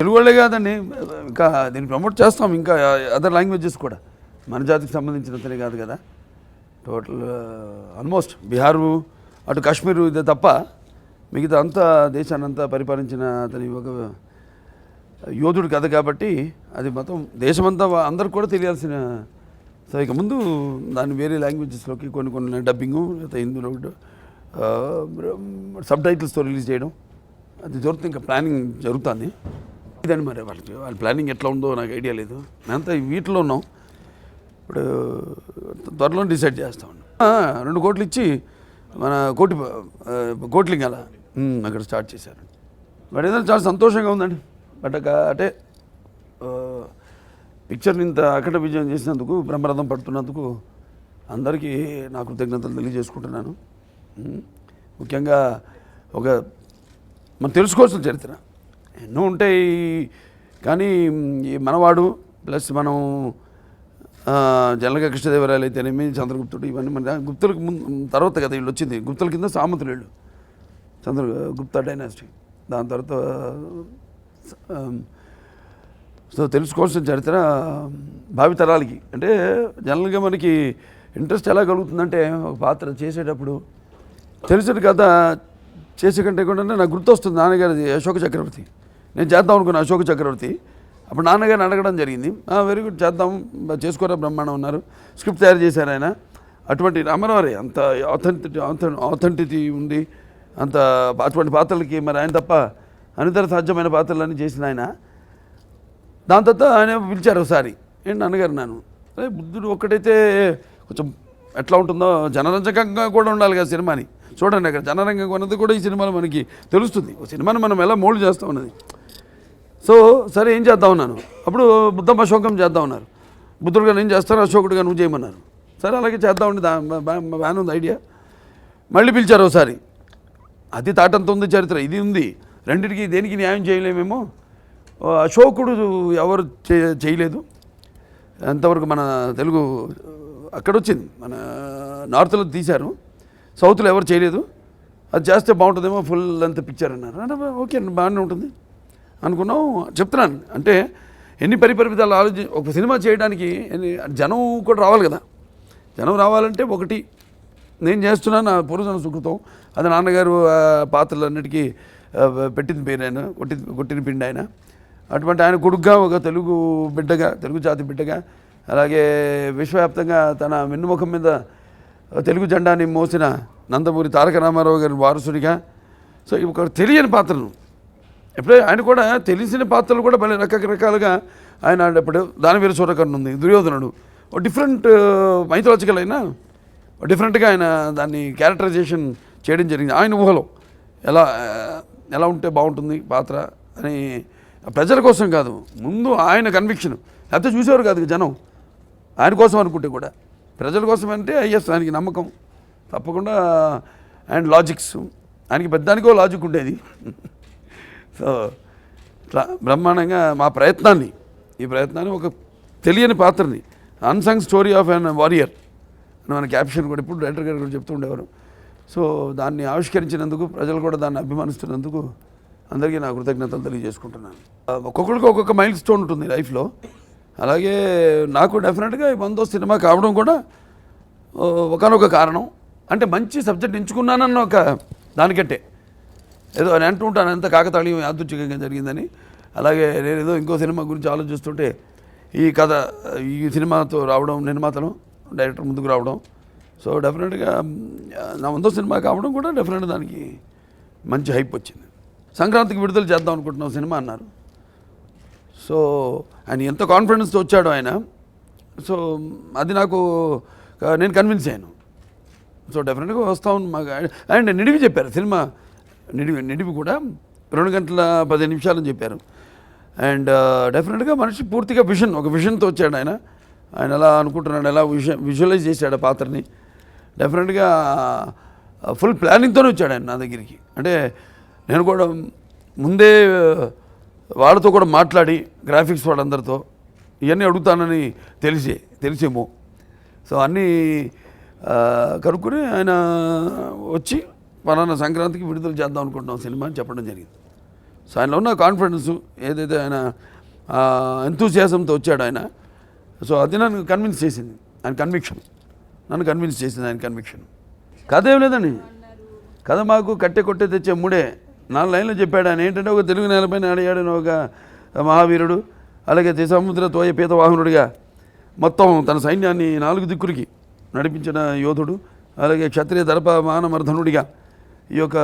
తెలుగు వాళ్ళే కాదండి, ఇంకా దీన్ని ప్రమోట్ చేస్తాం, ఇంకా అదర్ లాంగ్వేజెస్ కూడా. మన జాతికి సంబంధించినంతనే కాదు కదా, టోటల్ ఆల్మోస్ట్ బీహారు అటు కాశ్మీరు ఇదే తప్ప మిగతా అంతా దేశాన్ని అంతా పరిపాలించిన అతని ఒక యోధుడు కథ కాబట్టి అది మొత్తం దేశమంతా అందరికి కూడా తెలియాల్సిన. సో ఇక ముందు దాన్ని వేరే లాంగ్వేజెస్లోకి కొన్ని డబ్బింగు లేకపోతే హిందీలో సబ్ టైటిల్స్తో రిలీజ్ చేయడం అది జరుగుతుంది. ఇంకా ప్లానింగ్ జరుగుతుంది. ఇదండి మరి వాళ్ళ ప్లానింగ్ ఎట్లా ఉందో నాకు ఐడియా లేదు. మేమంతా వీటిలో ఉన్నాం. ఇప్పుడు త్వరలో డిసైడ్ చేస్తా ఉన్నాం. 2 కోట్లు ఇచ్చి మన కోట్లింగాల అక్కడ స్టార్ట్ చేశారు. బట్ ఏదైనా చాలా సంతోషంగా ఉందండి. బట్ అంటే పిక్చర్ని ఇంత అక్కడ విజయం చేసినందుకు, బ్రహ్మరథం పడుతున్నందుకు అందరికీ నా కృతజ్ఞతలు తెలియజేసుకుంటున్నాను. ముఖ్యంగా మనం తెలుసుకోవాల్సిన చరిత్ర ఎన్నో ఉంటాయి, కానీ ఈ మనవాడు ప్లస్ మనం జనరల్గా కృష్ణదేవరాయలు అయితేనేమి, చంద్రగుప్తుడు, ఇవన్నీ మన గుప్తులకు తర్వాత కదా వీళ్ళు వచ్చింది. గుప్తుల కింద సామంతులు వీళ్ళు, గుప్తా డైనాసిటీ. దాని తర్వాత సో తెలుసుకోవాల్సిన చరిత్ర భావితరాలకి. అంటే జనరల్గా మనకి ఇంట్రెస్ట్ ఎలా కలుగుతుందంటే ఒక పాత్ర చేసేటప్పుడు తెలిసిన కథ చేసే కంటే కూడా నాకు గుర్తొస్తుంది నాన్నగారిది అశోక చక్రవర్తి. నేను చేద్దాం అనుకున్నా అశోక చక్రవర్తి. అప్పుడు నాన్నగారిని అడగడం జరిగింది. వెరీ గుడ్, చేద్దాం, చేసుకోరా బ్రహ్మాండం ఉన్నారు. స్క్రిప్ట్ తయారు చేశారు ఆయన. అటువంటి రామారావు అంత ఆథెంటిటీ ఉంది, అంత అటువంటి పాత్రలకి మరి ఆయన తప్ప అనితర సాధ్యమైన పాత్రలన్నీ చేసిన ఆయన. దాని తర్వాత ఆయన పిలిచారు ఒకసారి, ఏంటి నాన్నగారు నాను బుద్ధుడు ఒక్కటైతే కొంచెం ఎట్లా ఉంటుందో జనరంజకంగా కూడా ఉండాలి కదా సినిమాని. చూడండి అక్కడ జనరంగంగా ఉన్నది కూడా ఈ సినిమాలో మనకి తెలుస్తుంది. సినిమాని మనం ఎలా మోల్డ్ చేస్తాం అన్నది. సో సరే ఏం చేద్దాం ఉన్నాను. అప్పుడు బుద్ధం అశోకం చేద్దాం ఉన్నారు. బుద్ధుడుగా నేను చేస్తాను, అశోకుడుగా నువ్వు చేయమన్నారు. సరే అలాగే చేద్దామండి, బాగానే ఉంది ఐడియా. మళ్ళీ పిలిచారు ఒకసారి. అది తాటంత ఉంది చరిత్ర, ఇది ఉంది. రెండింటికి దేనికి న్యాయం చేయలేమేమో. అశోకుడు ఎవరు చేయలేదు అంతవరకు. మన తెలుగు అక్కడ వచ్చింది, మన నార్త్లో తీశారు, సౌత్లో ఎవరు చేయలేదు. అది చేస్తే బాగుంటుందేమో, ఫుల్ లెంత్ పిక్చర్ అన్నారు. ఓకే అండి, బాగానే ఉంటుంది అనుకున్నాం. చెప్తున్నాను అంటే ఎన్ని పరిపరిమితాలు ఒక సినిమా చేయడానికి జనం కూడా రావాలి కదా. జనం రావాలంటే ఒకటి నేను చేస్తున్నాను నా పూర్వజన సుకృతం. అది నాన్నగారు పాత్రలన్నిటికీ పెట్టిన పేరు ఆయన, కొట్టిన పిండి ఆయన. అటువంటి ఆయన కొడుగ్గా ఒక తెలుగు బిడ్డగా, తెలుగు జాతి బిడ్డగా, అలాగే విశ్వవ్యాప్తంగా తన వెన్నుముఖం మీద తెలుగు జెండాని మోసిన నందమూరి తారక రామారావు గారి వారసుడిగా. సో ఒక తెలియని పాత్రను ఎప్పుడే ఆయన కూడా తెలిసిన పాత్రలు కూడా భలే రకరకాలుగా ఆయన ఆడేప్పుడు. దానవీర సూరకర్ణ ఉంది, దుర్యోధనుడు, ఒక డిఫరెంట్ మైథలాజికల్ అయినా డిఫరెంట్గా ఆయన దాన్ని క్యారెక్టరైజేషన్ చేయడం జరిగింది. ఆయన ఊహలో ఎలా ఉంటే బాగుంటుంది పాత్ర అని, ప్రజల కోసం కాదు, ముందు ఆయన కన్విక్షన్. లేకపోతే చూసేవారు కాదు జనం, ఆయన కోసం అనుకుంటే కూడా ప్రజల కోసం అంటే అయ్యస్ ఆయనకి నమ్మకం తప్పకుండా. అండ్ లాజిక్స్, ఆయనకి పెద్దానికో లాజిక్ ఉండేది. సో ఇట్లా బ్రహ్మాండంగా మా ఈ ప్రయత్నాన్ని ఒక తెలియని పాత్రని, unsung story of an warrior అని మన క్యాప్షన్ కూడా ఇప్పుడు డైరెక్టర్ గారు కూడా చెప్తూ ఉండేవారు. సో దాన్ని ఆవిష్కరించినందుకు, ప్రజలు కూడా దాన్ని అభిమానిస్తున్నందుకు అందరికీ నా కృతజ్ఞతలు తెలియజేసుకుంటున్నాను. ఒక్కొక్కరికి ఒక్కొక్క మైల్ స్టోన్ ఉంటుంది లైఫ్లో. అలాగే నాకు డెఫినెట్గా ఈ 100వ సినిమా కావడం కూడా ఒకనొక కారణం. అంటే మంచి సబ్జెక్ట్ ఎంచుకున్నానన్న ఒక దానికంటే ఏదో అని అంటూ ఉంటాను, ఎంత కాకతాళీయం యాదృచ్ఛికంగా జరిగిందని. అలాగే నేను ఏదో ఇంకో సినిమా గురించి ఆలోచిస్తుంటే ఈ సినిమాతో రావడం, నిర్మాతలు డైరెక్టర్ ముందుకు రావడం. సో డెఫినెట్గా నా 100వ సినిమా కావడం కూడా డెఫినెట్గా దానికి మంచి హైప్ వచ్చింది. సంక్రాంతికి విడుదల చేద్దాం అనుకుంటున్నాం సినిమా అన్నారు. సో ఆయన ఎంత కాన్ఫిడెన్స్తో వచ్చాడో ఆయన. సో అది నేను కన్విన్స్ అయ్యాను. సో డెఫినెట్గా వస్తాం. అండ్ నిడివి చెప్పారు, సినిమా నిడివి కూడా 2 గంటల 15 నిమిషాలని చెప్పారు. అండ్ డెఫినెట్గా మనిషి పూర్తిగా ఒక విజన్తో వచ్చాడు ఆయన. ఆయన ఎలా అనుకుంటున్నాడు, ఎలా విజువలైజ్ చేశాడు ఆ పాత్రని. డెఫినెట్గా ఫుల్ ప్లానింగ్తోనే వచ్చాడు ఆయన నా దగ్గరికి. అంటే నేను కూడా ముందే వాళ్ళతో కూడా మాట్లాడి, గ్రాఫిక్స్ వాళ్ళందరితో ఇవన్నీ అడుగుతానని తెలిసేమో. సో అన్నీ కనుక్కొని ఆయన వచ్చి పలానా సంక్రాంతికి విడుదల చేద్దాం అనుకుంటున్నాం సినిమా అని చెప్పడం జరిగింది. సో ఆయనలో ఉన్న కాన్ఫిడెన్సు ఏదైతే ఆయన ఎంతూజియాజంతో వచ్చాడు ఆయన, సో అది నన్ను కన్విన్స్ చేసింది, ఆయన కన్విక్షన్ నన్ను కన్విన్స్ చేసింది, ఆయన కన్విక్షన్. కథ ఏం లేదండి, కథ మాకు కట్టె కొట్టే తెచ్చే ముడే 4 లైన్లు చెప్పాడు ఆయన. ఏంటంటే ఒక తెలుగు నేలపైన అడిగాడు ఒక మహావీరుడు, అలాగే సముద్ర తోయ పీతవాహనుడిగా మొత్తం తన సైన్యాన్ని 4 దిక్కులకి నడిపించిన యోధుడు, అలాగే క్షత్రియ దర్ప మానమర్ధనుడిగా ఈ యొక్క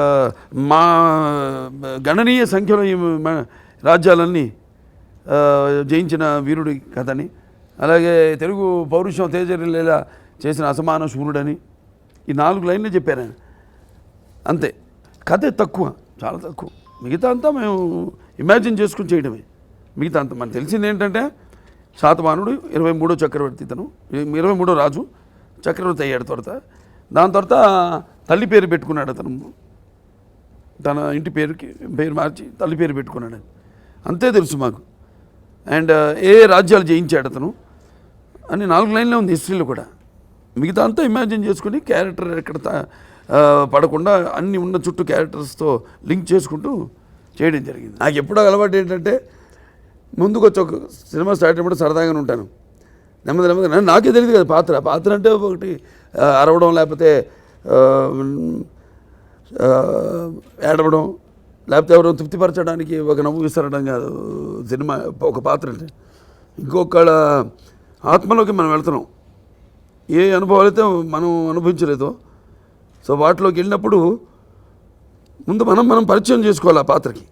గణనీయ సంఖ్యలో ఈ రాజ్యాలన్నీ జయించిన వీరుడి కథని, అలాగే తెలుగు పౌరుషం తేజరిల్లేలా చేసిన అసమాన శూరుడని ఈ 4 లైన్లు చెప్పారు ఆయన. అంతే, కథ తక్కువ, చాలా తక్కువ. మిగతా అంతా మేము ఇమాజిన్ చేసుకుని చేయడమే. మిగతా అంతా మనకు తెలిసింది ఏంటంటే శాతవాహనుడు 23వ చక్రవర్తి, ఇతను 23వ రాజు చక్రవర్తి అయ్యాడు. తర్వాత దాని తర్వాత తల్లి పేరు పెట్టుకున్నాడు అతను, తన ఇంటి పేరు మార్చి తల్లి పేరు పెట్టుకున్నాడు. అంతే తెలుసు మాకు. అండ్ ఏ రాజ్యాలు జయించాడు అతను అని 4 లైన్లో ఉంది హిస్టరీలో కూడా. మిగతా అంతా ఇమాజిన్ చేసుకుని క్యారెక్టర్ ఎక్కడ పడకుండా అన్ని ఉన్న చుట్టూ క్యారెక్టర్స్తో లింక్ చేసుకుంటూ చేయడం జరిగింది. నాకు ఎప్పుడో అలవాటు ఏంటంటే ముందుకు వచ్చి ఒక సినిమా స్టార్ట్ అయినప్పుడు సరదాగానే ఉంటాను, నెమ్మదిగా నాకే తెలియదు కదా పాత్ర అంటే ఒకటి అరవడం, లేకపోతే ఏడవడం, లేకపోతే ఎవరో తృప్తిపరచడానికి ఒక నవ్వు విసరడం కాదు సినిమా ఒక పాత్ర అంటే. ఇంకొకళ్ళ ఆత్మలోకి మనం వెళ్తున్నాం, ఏ అనుభవాలు అయితే మనం అనుభవించలేదో సో వాటిలోకి వెళ్ళినప్పుడు ముందు మనం పరిచయం చేసుకోవాలి ఆ పాత్రకి.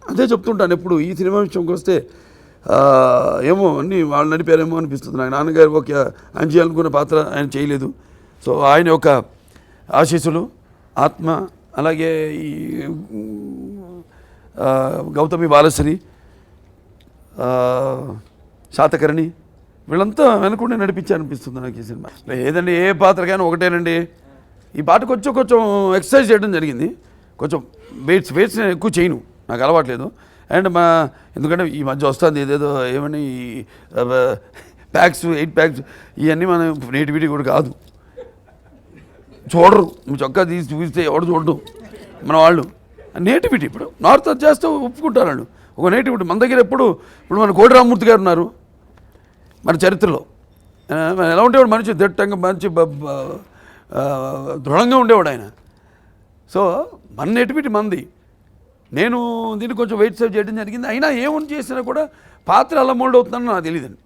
అదే చెప్తుంటాను ఎప్పుడు. ఈ సినిమా విషయంకి వస్తే ఏమో అన్నీ వాళ్ళు నడిపారేమో అనిపిస్తుంది నాకు. నాన్నగారు ఒక ఆయన చేయాలనుకున్న పాత్ర ఆయన చేయలేదు. సో ఆయన యొక్క ఆశీస్సులు, ఆత్మ, అలాగే ఈ గౌతమి బాలశ్రీ, శాతకర్ణి వీళ్ళంతా వెనకుండా నడిపించాలనిపిస్తుంది నాకు ఈ సినిమా. ఏదండి ఏ పాత్రకైనా ఒకటేనండి. ఈ పాట కొంచెం ఎక్సర్సైజ్ చేయడం జరిగింది. కొంచెం వెయిట్స్ నేను ఎక్కువ చేయను, నాకు అలవాట్లేదు. అండ్ ఎందుకంటే ఈ మధ్య వస్తుంది ఏదేదో ఏమని ప్యాక్స్ 8 ప్యాక్స్ ఇవన్నీ మన నేటివిటీ కూడా కాదు. చూడరు, నువ్వు చొక్కా తీసి చూపిస్తే ఎవడు చూడడు మన వాళ్ళు. నేటివిటీ ఇప్పుడు నార్త్ అది చేస్తే ఒప్పుకుంటారు వాళ్ళు. ఒక నేటివిటీ మన దగ్గర ఇప్పుడు మన కోటి రామమూర్తి గారు ఉన్నారు మన చరిత్రలో. ఎలా ఉండేవాడు మనిషి, దిట్టంగా మంచి దృఢంగా ఉండేవాడు ఆయన. సో మన నేటివిటీ మంది. నేను దీన్ని కొంచెం వెయిట్ సేవ్ చేయడం జరిగింది. అయినా ఏమని చేసినా కూడా పాత్ర అలా మోల్డ్ అవుతుందని నాకు తెలియదండి.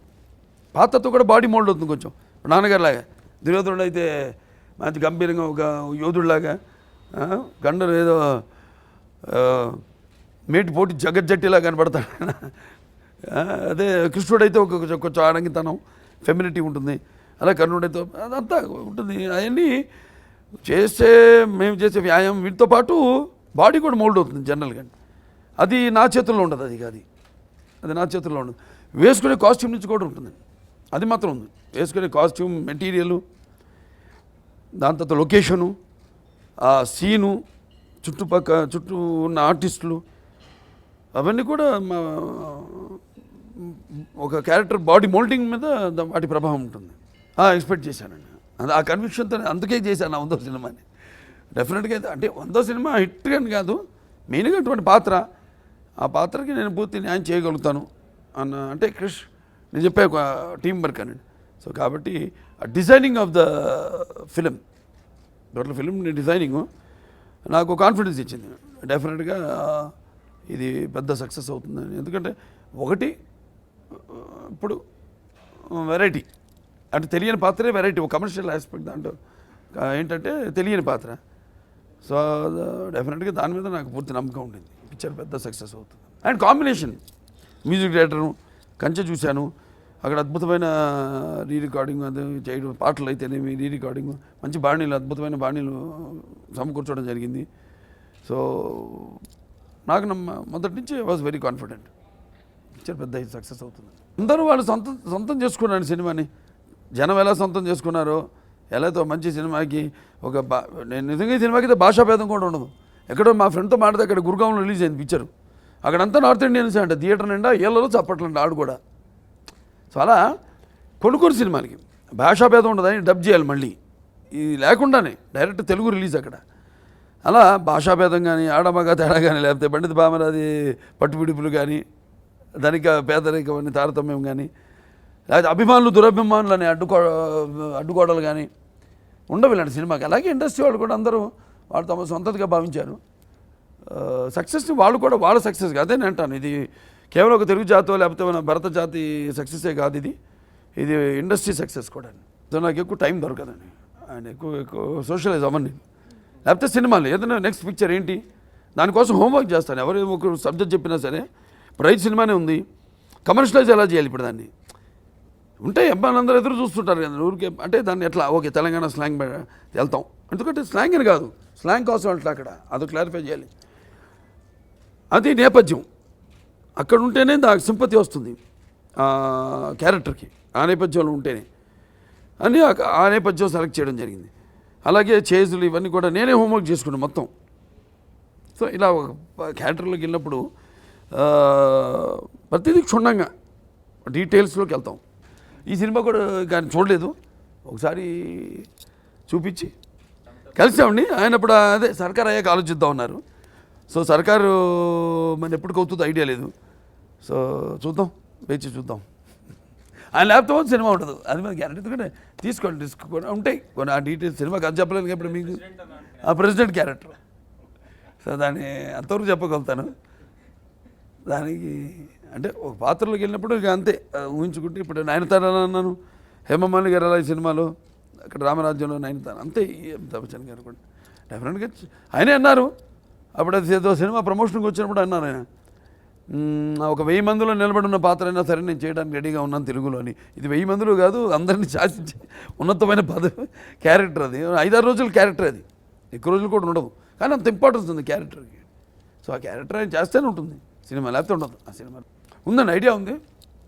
పాత్రతో కూడా బాడీ మోల్డ్ అవుతుంది కొంచెం. నాన్నగారులాగా దుర్యోధనుడు అయితే మంచి గంభీరంగా ఒక యోధుడిలాగా, గండరు ఏదో మేటి పోటీ జగజ్జట్టిలా కనపడతాడు. అదే కృష్ణుడైతే కొంచెం ఆడంగితనం, ఫెమినిటీ ఉంటుంది. అలా కర్ణుడైతే అదంతా ఉంటుంది. అవన్నీ మేము చేసే వ్యాయామం వీటితో పాటు బాడీ కూడా మోల్డ్ అవుతుంది జనరల్గా. అది నా చేతుల్లో ఉండదు, అది నా చేతుల్లో ఉండదు. వేసుకునే కాస్ట్యూమ్ నుంచి కూడా ఉంటుంది, అది మాత్రం ఉంది. వేసుకునే కాస్ట్యూమ్, మెటీరియలు, దాని తర్వాత లొకేషను, ఆ సీను, చుట్టూ ఉన్న ఆర్టిస్టులు, అవన్నీ కూడా ఒక క్యారెక్టర్ బాడీ మోల్డింగ్ మీద వాటి ప్రభావం ఉంటుంది. ఎక్స్పెక్ట్ చేశానండి, ఆ కన్విక్షన్తో అందుకే చేశాను 100వ సినిమాని. డెఫినెట్గా అయితే అంటే 100వ సినిమా హిట్ అని కాదు, మెయిన్గా అటువంటి పాత్ర, ఆ పాత్రకి నేను పూర్తి న్యాయం చేయగలుగుతాను అన్న, అంటే క్రిష్ నేను చెప్పే ఒక టీం వర్క్ అనండి. సో కాబట్టి designing of the film, total film designing నాకు కాన్ఫిడెన్స్ ఇచ్చింది. డెఫినెట్గా ఇది పెద్ద సక్సెస్ అవుతుందని. ఎందుకంటే ఒకటి ఇప్పుడు వెరైటీ అంటే తెలియని పాత్రే వెరైటీ, ఒక కమర్షియల్ ఆస్పెక్ట్ దాంట్లో ఏంటంటే తెలియని పాత్ర. సో డెఫినెట్గా దాని మీద నాకు పూర్తి నమ్మకం ఉండింది, పిక్చర్ పెద్ద సక్సెస్ అవుతుంది. అండ్ కాంబినేషన్, మ్యూజిక్ డైరెక్టరు కంచె చూశాను, అక్కడ అద్భుతమైన రికార్డింగ్ అది చేయడం, పాటలు అయితేనేమి రికార్డింగ్, మంచి బాణీలు, అద్భుతమైన బాణీలు సమకూర్చడం జరిగింది. సో నాకు మొదటి నుంచి వాజ్ వెరీ కాన్ఫిడెంట్ పిక్చర్ పెద్ద సక్సెస్ అవుతుంది. అందరూ వాళ్ళు సొంతం చేసుకున్నాను సినిమాని. జనం ఎలా సొంతం చేసుకున్నారో, ఎలాతో మంచి సినిమాకి నేను నిజంగా ఈ సినిమాకి అయితే భాషా భేదం కూడా ఉండదు. ఎక్కడో మా ఫ్రెండ్తో మాట్లాడితే అక్కడ గురుగాంలో రిలీజ్ అయింది పిక్చరు, అక్కడంతా నార్త్ ఇండియన్స్ అంట, థియేటర్ నిండా ఏళ్ళలో చప్పట్లండి ఆడు కూడా. సో అలా కొన్ని సినిమాలకి భాషా భేదం ఉండదని డబ్ చేయాలి మళ్ళీ, ఇది లేకుండానే డైరెక్ట్ తెలుగు రిలీజ్ అక్కడ. అలా భాషాభేదం కానీ ఆడమగ తేడా కానీ లేకపోతే పండిత బామరాది పట్టువిడుపులు కానీ ధనిక పేదరికం అని తారతమ్యం కానీ లేకపోతే అభిమానులు దురభిమానులు అని అడ్డుకోవడాలు కానీ ఉండవు ఇలాంటి సినిమాకి. అలాగే ఇండస్ట్రీ వాళ్ళు కూడా అందరూ వాళ్ళు తమ సొంతగా భావించారు. సక్సెస్ని వాళ్ళు కూడా వాళ్ళ సక్సెస్ అదే నేను అంటాను. ఇది కేవలం ఒక తెలుగు జాతో లేకపోతే మన భరత జాతి సక్సెసే కాదు, ఇది ఇండస్ట్రీ సక్సెస్ కూడా. సో నాకు ఎక్కువ టైం దొరకదండి, అండ్ ఎక్కువ సోషలైజ్ అవ్వండి. లేకపోతే సినిమాలు ఏదైనా నెక్స్ట్ పిక్చర్ ఏంటి దానికోసం హోంవర్క్ చేస్తాను. ఎవరు ఒక సబ్జెక్ట్ చెప్పినా సరే, ఇప్పుడు రైతు సినిమానే ఉంది, కమర్షియలైజ్ ఎలా చేయాలి ఇప్పుడు దాన్ని ఉంటాయి. అబ్బాయిలు అందరూ ఎదురు చూస్తుంటారు కదా ఊరికే, అంటే దాన్ని ఎట్లా ఓకే తెలంగాణ స్లాంగ్ వెళ్తాం, ఎందుకంటే స్లాంగ్ అని కాదు, స్లాంగ్ కోసం అట్లా అక్కడ అది క్లారిఫై చేయాలి. అది నేపథ్యం అక్కడ ఉంటేనే దానికి సింపతి వస్తుంది క్యారెక్టర్కి, ఆ నేపథ్యంలో ఉంటేనే అని ఆ నేపథ్యం సెలెక్ట్ చేయడం జరిగింది. అలాగే చేజులు ఇవన్నీ కూడా నేనే హోంవర్క్ చేసుకున్నాను మొత్తం. సో ఇలా క్యారెక్టర్లోకి వెళ్ళినప్పుడు ప్రతిదీ క్షుణ్ణంగా డీటెయిల్స్లోకి వెళ్తాం. ఈ సినిమా కూడా కానీ చూడలేదు, ఒకసారి చూపించి కలిసామండి. ఆయన ఇప్పుడు అదే సర్కారు అయ్యాక ఆలోచిద్దాం ఉన్నారు. సో సర్కారు మన ఎప్పటికి అవుతుందో ఐడియా లేదు. సో చూద్దాం, వేచి చూద్దాం. ఆయన లేకపోతే సినిమా ఉండదు, అది మన గ్యారెంటీ. ఎందుకంటే తీసుకోండి రిస్క్ కూడా ఉంటాయి కొన్ని ఆ డీటెయిల్స్. సినిమాకి అది చెప్పలేను ఇప్పుడు మీకు ఆ ప్రెసిడెంట్ క్యారెక్టర్. సో దాన్ని అంతవరకు చెప్పగలుగుతాను. దానికి అంటే ఒక పాత్రలోకి వెళ్ళినప్పుడు ఇక అంతే ఊహించుకుంటే. ఇప్పుడు నయనతార అన్నాను, హేమమాలిని గారు అలా ఈ సినిమాలో, అక్కడ రామరాజ్యంలో నయనతార అంతే. అమితాబ్ బచ్చన్ గారు కూడా డెఫినెట్గా ఆయనే అన్నారు. అప్పుడు అది ఏదో సినిమా ప్రమోషన్కి వచ్చినప్పుడు అన్నారు ఆయన, ఒక 1000 మందిలో నిలబడి ఉన్న పాత్ర అయినా సరే నేను చేయడానికి రెడీగా ఉన్నాను తెలుగులో అని. ఇది 1000 మందిలో కాదు, అందరినీ శాసించే ఉన్నతమైన క్యారెక్టర్ అది. 5-6 రోజుల క్యారెక్టర్ అది, ఎక్కువ రోజులు కూడా ఉండదు, కానీ అంత ఇంపార్టెన్స్ ఉంది క్యారెక్టర్కి. సో ఆ క్యారెక్టర్ ఆయన చేస్తేనే ఉంటుంది సినిమా, లేకపోతే ఉండదు. ఆ సినిమా ఉందండి, ఐడియా ఉంది,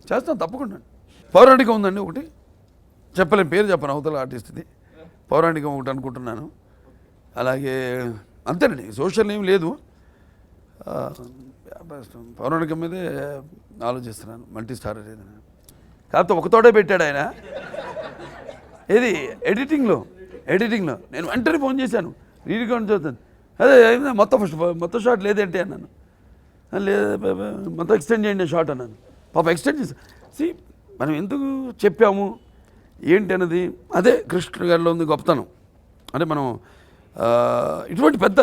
చేస్తాను తప్పకుండా. పౌరాణికం ఉందండి ఒకటి, చెప్పలేం పేరు చెప్పను అవతల ఆర్టిస్ట్ది. పౌరాణికం ఒకటి అనుకుంటున్నాను. అలాగే అంతేనండి, సోషల్ ఏం లేదు, పౌరాణికం మీదే ఆలోచిస్తున్నాను. మల్టీ స్టార్ ఏదైనా కాకపోతే ఒకతోటే పెట్టాడు ఆయన. ఏది ఎడిటింగ్లో నేను వెంటనే ఫోన్ చేశాను, రీరికార్డ్ చూస్తాను. అదే మొత్తం షాట్ లేదేంటి అన్నాను. లేదు మొత్తం ఎక్స్టెండ్ చేయండి షాట్ అన్నాను. పాప ఎక్స్టెండ్ చేసి మనం ఎందుకు చెప్పాము ఏంటి అన్నది అదే కృష్ణ గారిలో ఉంది గొప్పతనం. అంటే మనం ఇటువంటి పెద్ద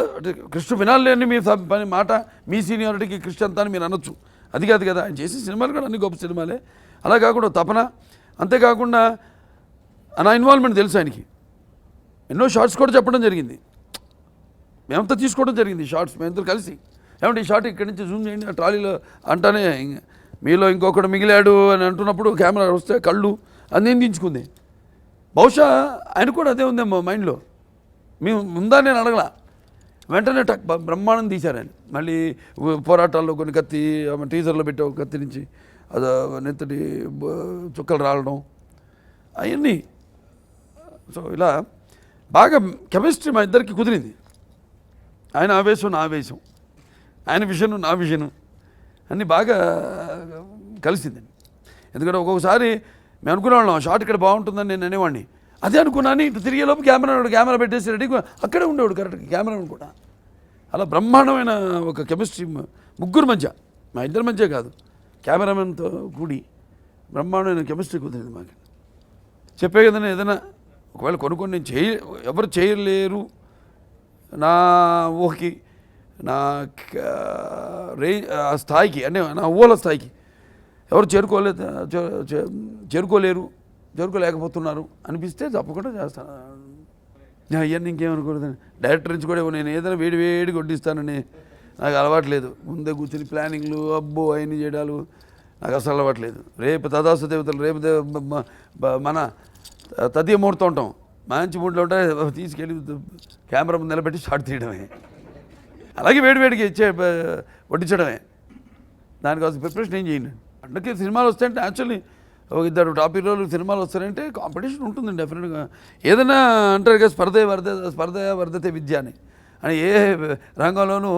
కృష్ణ వినాలి అని మీ పని మాట, మీ సీనియారిటీకి కృష్ణ అంతా అని మీరు అనొచ్చు, అది కాదు కదా. ఆయన చేసే సినిమాలు కూడా అన్ని గొప్ప సినిమాలే. అలా కాకుండా తపన, అంతేకాకుండా నా ఇన్వాల్వ్మెంట్ తెలుసు ఆయనకి. ఎన్నో షార్ట్స్ కూడా చెప్పడం జరిగింది, మేమంతా తీసుకోవడం జరిగింది షార్ట్స్, మేమంతా కలిసి. ఏమంటే ఈ షార్ట్ ఇక్కడి నుంచి జూమ్ చేయండి, ఆ ట్రాలీలో అంటానే మీలో ఇంకొకటి మిగిలాడు అని అంటున్నప్పుడు కెమెరా వస్తే కళ్ళు అన్నీ దించుకుంది. బహుశా ఆయన కూడా అదే ఉంది మైండ్లో. మేము ముందా నేను అడగల, వెంటనే బ్రహ్మాండం తీశారు ఆయన. మళ్ళీ పోరాటాల్లో కొన్ని కత్తి టీజర్లో పెట్టే ఒక కత్తి నుంచి అది నెత్తటి చుక్కలు రాలడం అవన్నీ. సో ఇలా బాగా కెమిస్ట్రీ మా ఇద్దరికి కుదిరింది. ఆయన ఆవేశం నా ఆవేశం, ఆయన విషయం నా విషయం అన్నీ బాగా కలిసిందండి. ఎందుకంటే ఒక్కొక్కసారి మేము అనుకునేవాళ్ళం షార్ట్ ఇక్కడ బాగుంటుందని నేను అనేవాడిని, అదే అనుకున్నాను. ఇటు తిరిగేలోపు కెమెరా పెట్టేసి రెడీ అక్కడే ఉండేవాడు కరెక్ట్గా కెమెరా కూడా. అలా బ్రహ్మాండమైన ఒక కెమిస్ట్రీ ముగ్గురు మధ్య, మా ఇద్దరి మధ్య కాదు, కెమెరామెన్తో కూడి బ్రహ్మాండమైన కెమిస్ట్రీ కుదిరింది మాకు. చెప్పే కదనే ఏదైనా ఒకవేళ కొన్ని నేను ఎవరు చేయలేరు నా ఊహకి, నా స్థాయికి, అంటే నా ఊహల స్థాయికి ఎవరు చేరుకోలేకపోతున్నారు అనిపిస్తే తప్పకుండా చేస్తాను. అవన్నీ ఇంకేమనుకోలేదండి. డైరెక్టర్ నుంచి కూడా నేను ఏదైనా వేడి వడ్డిస్తానని నాకు అలవాట్లేదు. ముందే కూర్చొని ప్లానింగ్లు అబ్బో అవన్నీ చేయడాలు నాకు అసలు అలవాట్లేదు. రేపు తదాసు దేవతలు, రేపు మన తదియ ముహూర్తం ఉంటాం, మంచి మూడ్లో ఉంటే తీసుకెళ్ళి కెమెరా ముందు నిలబెట్టి షాట్ తీయడమే, అలాగే వేడికి వడ్డించడమే. దానికోసం ప్రిపరేషన్ ఏం చేయండి. అందుకే సినిమాలు వస్తాయంటే యాక్చువల్లీ ఒక 2 టాప్ హీరోలు సినిమాలు వస్తారంటే కాంపిటీషన్ ఉంటుంది డెఫినెట్గా. ఏదైనా అంటారు కదా స్పర్ధ వర్ధతే విద్య అని ఏ రంగంలోనూ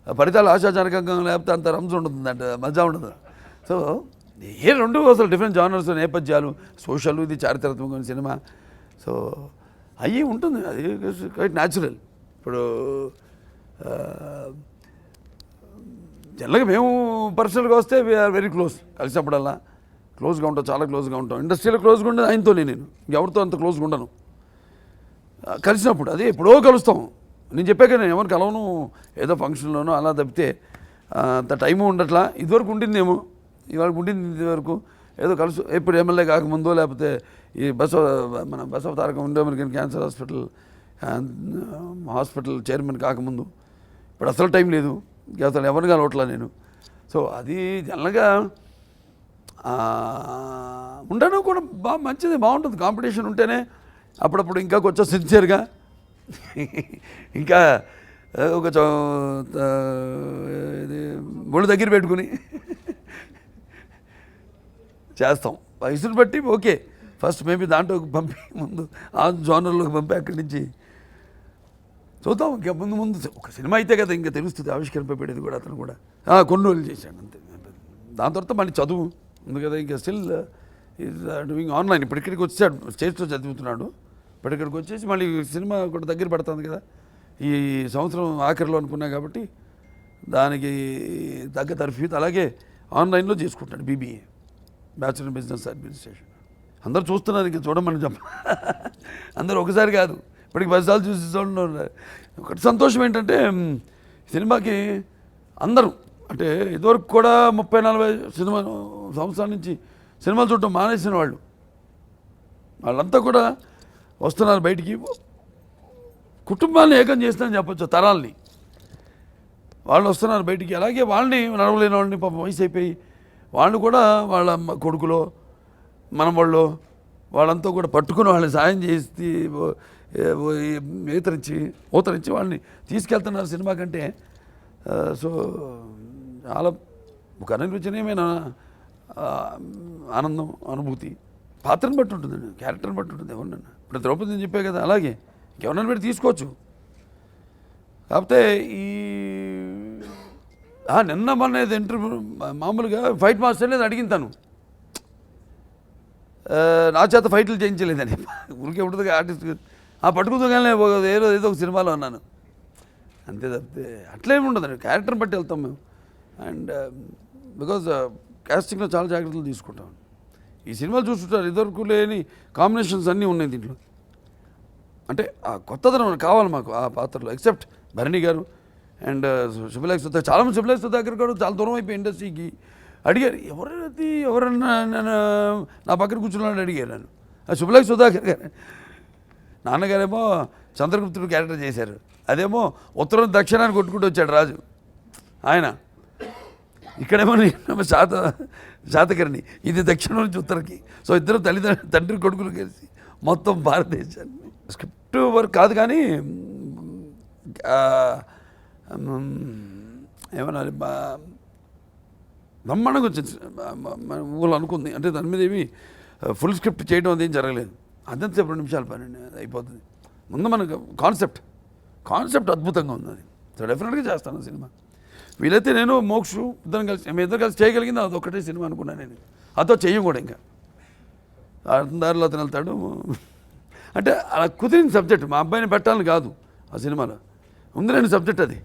ఫలితాలు ఆశాజనకంగా లేకపోతే అంత రంజు ఉంటుంది, అంటే మజా ఉండదు. సో ఏ 2 అసలు డిఫరెంట్ జానర్స్, నేపథ్యాలు, సోషల్, ఇది చారిత్రాత్మకమైన సినిమా. సో అవి ఉంటుంది, అది క్వైట్ న్యాచురల్. ఇప్పుడు జనరల్గా మేము పర్సనల్గా వస్తే వీఆర్ వెరీ క్లోజ్, కలిసినప్పుడల్లా క్లోజ్గా ఉంటాం, చాలా క్లోజ్గా ఉంటాం. ఇండస్ట్రీలో క్లోజ్గా ఉండేది ఆయనతోనే, నేను ఎవరితో అంత క్లోజ్గా ఉండను. కలిసినప్పుడు అదే ఎప్పుడో కలుస్తాం. నేను చెప్పాక నేను ఎవరు కలవను, ఏదో ఫంక్షన్లోనో అలా తప్పితే అంత టైము ఉండట్లా. ఇదివరకు ఉండిందేమో, ఇవాళ ఉండింది ఇదివరకు ఏదో కలుసు. ఎప్పుడు ఎమ్మెల్యే కాకముందో లేకపోతే ఈ మన బసవ తారక ఉండే అమెరికన్ క్యాన్సర్ హాస్పిటల్ చైర్మన్ కాకముందు. ఇప్పుడు అసలు టైం లేదు, అసలు ఎవరిని కలవట్లా నేను. సో అది జనరల్గా ఉండడం కూడా బాగా మంచిది, బాగుంటుంది. కాంపిటీషన్ ఉంటేనే అప్పుడప్పుడు ఇంకా కొంచెం సిన్సియర్గా ఇంకా ఒక ఇది ఒళ్ళు దగ్గర పెట్టుకుని చేస్తాం. వయసును బట్టి ఓకే, ఫస్ట్ మేబీ దాంట్లోకి పంపి ముందు ఆ జోనర్లోకి పంపి అక్కడి నుంచి చూద్దాం. ఇంకా ముందు ఒక సినిమా అయితే కదా ఇంకా తెలుస్తుంది, ఆవిష్కరింపబడేది కూడా. అతను కూడా కొన్ని రోజులు చేశాడు అంతే. దాని తర్వాత మళ్ళీ చదువు ఉంది కదా, ఇంకా స్టిల్ ఈజ్ డూయింగ్ ఆన్లైన్. ఇప్పుడు ఇక్కడికి వచ్చాడు, స్టేజ్లో చదువుతున్నాడు. ఇప్పుడు ఇక్కడికి వచ్చేసి మళ్ళీ సినిమా కూడా దగ్గర పడుతుంది కదా, ఈ సంవత్సరం ఆఖరిలో అనుకున్నా కాబట్టి దానికి తగ్గ తర్ఫీదు అలాగే ఆన్లైన్లో చేసుకుంటాడు బీబీఏ, బ్యాచులర్ బిజినెస్ అడ్మినిస్ట్రేషన్. అందరూ చూస్తున్నారు, ఇంకా చూడమని చెప్ప అందరూ ఒకసారి కాదు, ఇప్పటికి 10 సార్లు చూసి చూడండి. ఒకటి సంతోషం ఏంటంటే సినిమాకి అందరూ అంటే ఇదివరకు కూడా 30-40 సంవత్సరాల నుంచి సినిమాలు చూడటం మానేసిన వాళ్ళంతా కూడా వస్తున్నారు బయటికి. కుటుంబాన్ని ఏకం చేస్తానని చెప్పొచ్చు, తరాల్ని వాళ్ళు వస్తున్నారు బయటికి. అలాగే వాళ్ళని నడవలేని వాళ్ళని పాపం వయసు అయిపోయి వాళ్ళు కూడా వాళ్ళ కొడుకులో మనవాళ్ళు వాళ్ళంతా కూడా పట్టుకుని వాళ్ళని సాయం చేసి ఊతరించి వాళ్ళని తీసుకెళ్తున్నారు సినిమా కంటే. సో చాలా ఒక అనిర్వచనీయమైన ఆనందం, అనుభూతి. పాత్రను బట్టి ఉంటుందండి, క్యారెక్టర్ని బట్టి ఉంటుంది. ఎవరినన్నా ఇప్పుడు ద్రౌపదిని చెప్పే కదా, అలాగే ఇంకెవరన్నా పెట్టి తీసుకోవచ్చు. కాకపోతే ఈ నిన్న మొన్న ఇంటర్వ్యూ మామూలుగా ఫైట్ మాస్టర్ అనేది అడిగిన తను నా చేత ఫైట్లు చేయించలేదని. ఊరికే ఉంటుంది ఆర్టిస్ట్ పట్టుకుందాగానే ఏదో ఒక సినిమాలో అన్నాను అంతే తప్పితే అట్లేమి ఉండదండి. క్యారెక్టర్ని బట్టి వెళ్తాం మేము. అండ్ బికాజ్ కాస్టింగ్లో చాలా జాగ్రత్తలు తీసుకుంటాం. ఈ సినిమాలు చూస్తుంటారు, ఇదివరకు లేని కాంబినేషన్స్ అన్నీ ఉన్నాయి దీంట్లో. అంటే ఆ కొత్తదనం కావాలి మాకు ఆ పాత్రలో. ఎక్సెప్ట్ భరణి గారు అండ్ శుభలేఖ సుధా, చాలామంది శుభలేఖ సుధాకర్ గారు చాలా దూరం అయిపోయి ఇండస్ట్రీకి అడిగారు, ఎవరన్నా నా పక్కన కూర్చున్నాడు అడిగారు నన్ను. శుభలేఖ సుధాకర్ గారు నాన్నగారేమో చంద్రగుప్తుడు క్యారెక్టర్ చేశారు, అదేమో ఉత్తరం దక్షిణాన్ని కొట్టుకుంటూ వచ్చాడు రాజు ఆయన. ఇక్కడేమో శాతకర్ణి, ఇది దక్షిణం నుంచి ఉత్తరకి. సో ఇద్దరు తండ్రి కొడుకులు కలిసి మొత్తం భారతదేశాన్ని. స్క్రిప్ట్ వర్క్ కాదు కానీ ఏమన్నా బ్రహ్మాండంగా వచ్చింది ఊళ్ళో అనుకుంది. అంటే దాని మీద ఏమి ఫుల్ స్క్రిప్ట్ చేయడం అదేం జరగలేదు. అదంతా 2 నిమిషాలు పని అయిపోతుంది. ముందు మనకు కాన్సెప్ట్ అద్భుతంగా ఉంది అది. సో డెఫినెట్గా చేస్తాను సినిమా. వీలైతే నేను మోక్షు ఇద్దరు కలిసి చేయగలిగింది అదొక్కటే సినిమా అనుకున్నాను నేను. అదో చెయ్యం కూడా ఇంకా దారిలో అతను వెళ్తాడు. అంటే అలా కుదిరిన సబ్జెక్ట్, మా అబ్బాయిని పెట్టాలని కాదు ఆ సినిమాలో ఉంది, 2 సబ్జెక్ట్ అది.